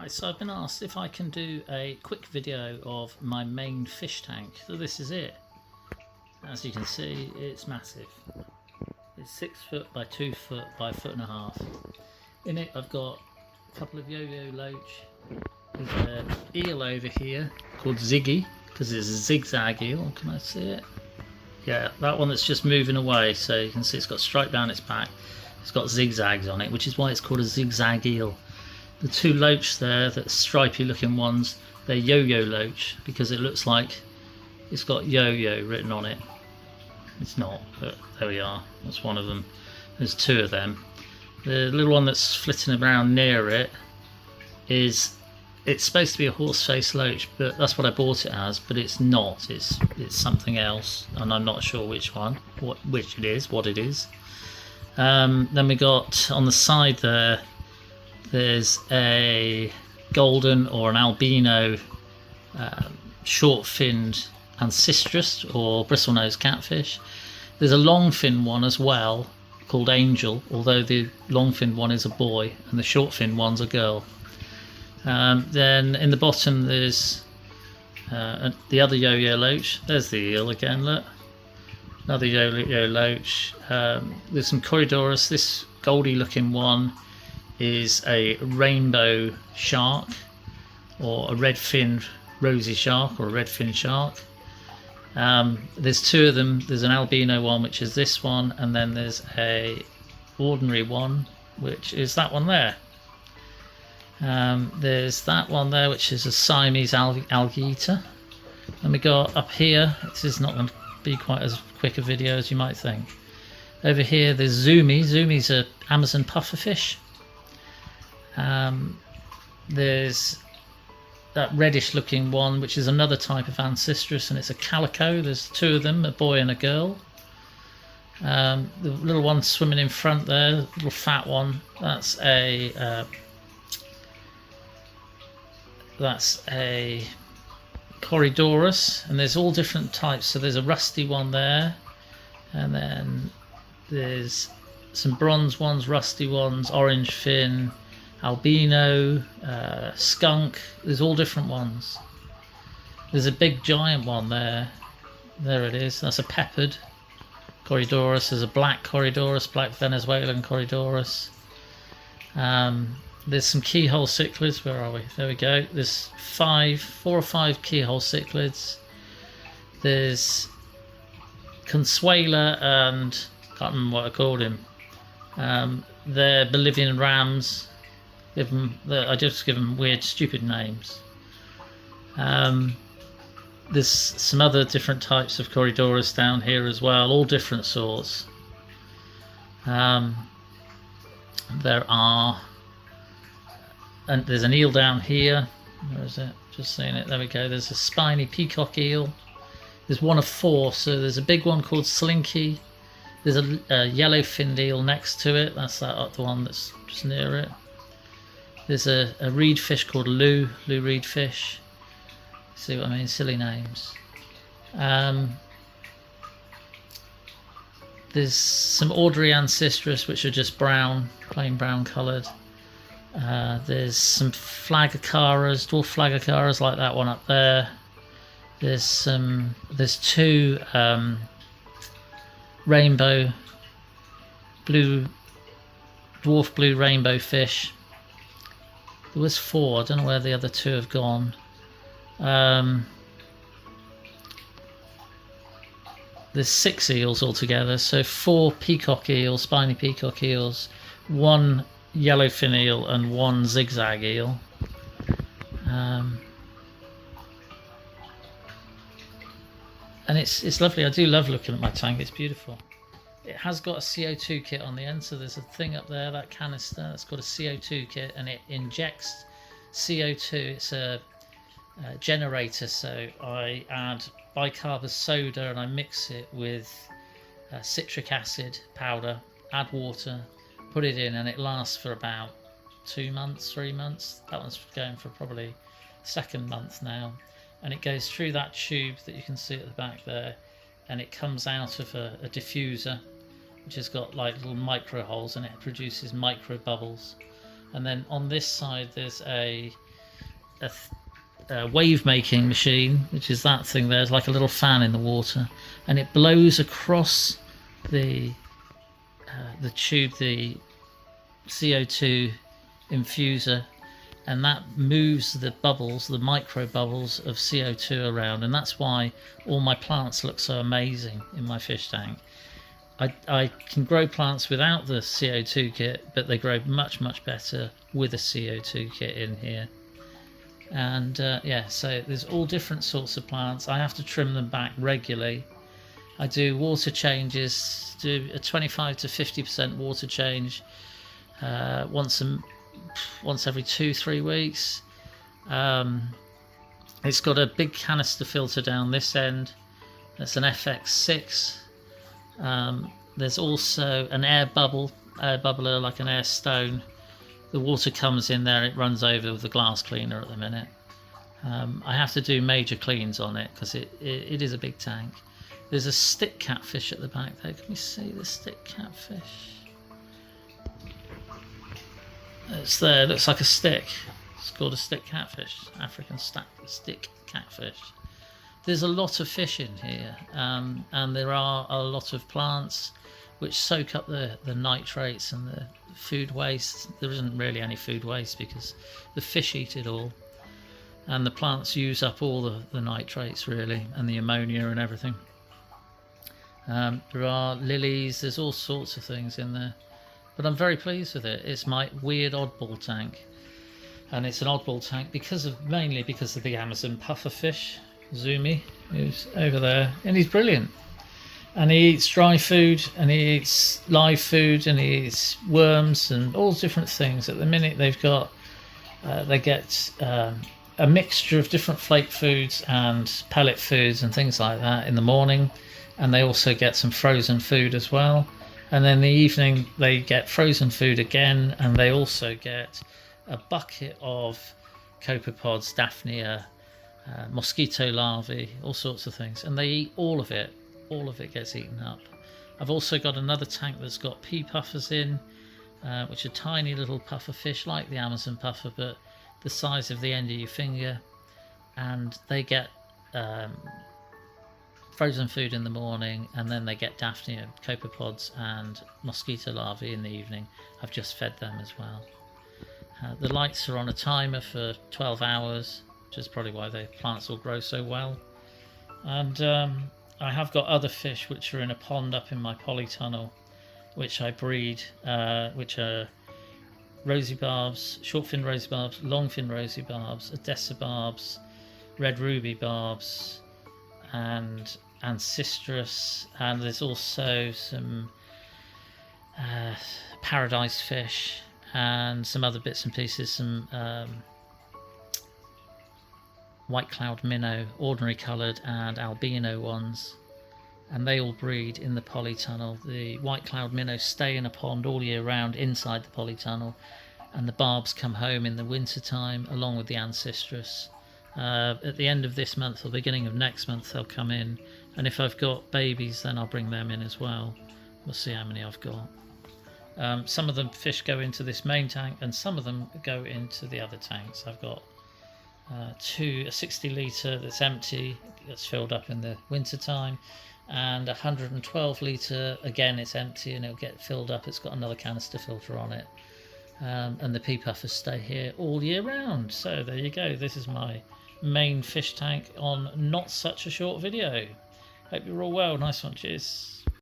Right, so I've been asked if I can do a quick video of my main fish tank. So this is it. As you can see, it's massive. It's 6 foot by 2 foot by 1.5 foot. In it I've got a couple of yo-yo loach. There's an eel over here called Ziggy, because it's a zigzag eel. Can I see it? Yeah, that one that's just moving away, so you can see it's got a stripe down its back. It's got zigzags on it, which is why it's called a zigzag eel. The two loach there, that stripy looking ones, they're yo-yo loach because it looks like it's got yo-yo written on it. It's not, but there we are. That's one of them. There's two of them. The little one that's flitting around near it it's supposed to be a horse-faced loach, but that's what I bought it as, but it's not. It's something else, and I'm not sure which one, what it is. Then we got on the side there, there's a golden or an albino short-finned ancistrus or bristlenose catfish. There's a long-finned one as well called Angel, although the long-finned one is a boy and the short-finned one's a girl. Then in the bottom there's the other yo-yo loach. There's the eel again, look. Another yo-yo loach. There's some Corydorus. This goldy looking one is a rainbow shark, or a red-finned rosy shark, or a red-finned shark. There's two of them. There's an albino one, which is this one, and then there's a ordinary one, which is that one there. There's that one there, which is a Siamese algae eater. And we got up here, this is not going to be quite as quick a video as you might think. Over here there's Zoomy. Zoomy's a Amazon pufferfish. There's that reddish looking one, which is another type of ancistrus, and it's a calico. There's two of them, a boy and a girl. The little one swimming in front there, the little fat one, that's a Corydorus, and there's all different types. So there's a rusty one there, and then there's some bronze ones, rusty ones, orange fin, albino, skunk. There's all different ones. There's a big giant one there. There it is. That's a peppered Corydorus. There's a black Corydorus, black Venezuelan Corydorus. There's some keyhole cichlids. Where are we? There we go. There's 4 or 5 keyhole cichlids. There's Consuela and can't remember what I called him. They're Bolivian rams. I just give them weird, stupid names. There's some other different types of Corydorus down here as well, all different sorts. There's an eel down here. Where is it? Just seeing it. There we go. There's a spiny peacock eel. There's one of 4. So there's a big one called Slinky. There's a yellow-finned eel next to it. That's that other one that's just near it. There's a reed fish called Lou reed fish. See what I mean? Silly names. There's some Audrey ancistrus, which are just brown, plain brown coloured. There's some flagacaras, dwarf flagacaras like that one up there. There's 2 rainbow blue, dwarf blue rainbow fish. There was 4. I don't know where the other 2 have gone. There's 6 eels altogether, so 4 peacock eels, spiny peacock eels, 1 yellowfin eel and 1 zigzag eel. And it's lovely. I do love looking at my tank. It's beautiful. It has got a CO2 kit on the end, so there's a thing up there, that canister, that's got a CO2 kit, and it injects CO2. It's a generator, so I add bicarb soda and I mix it with citric acid powder, add water, put it in, and it lasts for about 2 months, 3 months. That one's going for probably 2nd month now, and it goes through that tube that you can see at the back there, and it comes out of a diffuser which has got like little micro holes, and it produces micro bubbles. And then on this side there's a a wave making machine, which is that thing. There's like a little fan in the water, and it blows across the tube, the CO2 infuser, and that moves the bubbles, the micro bubbles of CO2 around, and that's why all my plants look so amazing in my fish tank. I can grow plants without the CO2 kit, but they grow much better with a CO2 kit in here. And yeah, so there's all different sorts of plants. I have to trim them back regularly. I do water changes, do a 25 to 50% water change once every 2-3 weeks. It's got a big canister filter down this end. That's an FX6. There's also an air bubbler, like an air stone. The water comes in there, it runs over with the glass cleaner at the minute. I have to do major cleans on it because it is a big tank. There's a stick catfish at the back there. Can we see the stick catfish? It's there, it looks like a stick. It's called a stick catfish, African stick catfish. There's a lot of fish in here, and there are a lot of plants which soak up the nitrates and the food waste. There isn't really any food waste because the fish eat it all, and the plants use up all the nitrates really, and the ammonia and everything. There are lilies, there's all sorts of things in there, but I'm very pleased with it. It's my weird oddball tank, and it's an oddball tank mainly because of the Amazon pufferfish, Zumi, who's over there, and he's brilliant. And he eats dry food, and he eats live food, and he eats worms and all different things. At the minute they get a mixture of different flake foods and pellet foods and things like that in the morning, and they also get some frozen food as well. And then in the evening they get frozen food again, and they also get a bucket of copepods, daphnia, mosquito larvae, all sorts of things, and they eat all of it. All of it gets eaten up. I've also got another tank that's got pea puffers in, which are tiny little puffer fish like the Amazon puffer, but the size of the end of your finger, and they get frozen food in the morning, and then they get daphnia, copepods and mosquito larvae in the evening. I've just fed them as well. The lights are on a timer for 12 hours, which is probably why the plants all grow so well. And I have got other fish which are in a pond up in my polytunnel, which I breed, which are rosy barbs, short-finned rosy barbs, long-finned rosy barbs, odessa-barbs, red ruby barbs, and ancistrus, and there's also some paradise fish and some other bits and pieces, some white cloud minnow, ordinary coloured and albino ones, and they all breed in the polytunnel. The white cloud minnows stay in a pond all year round inside the polytunnel, and the barbs come home in the winter time along with the ancistrus. At the end of this month or beginning of next month they'll come in, and if I've got babies then I'll bring them in as well. We'll see how many I've got. Some of the fish go into this main tank and some of them go into the other tanks. I've got a 60 litre that's empty, that's filled up in the winter time, and 112 litre, again it's empty and it'll get filled up. It's got another canister filter on it, and the pea puffers stay here all year round. So there you go, this is my main fish tank on not such a short video. Hope you're all well. Nice one, cheers.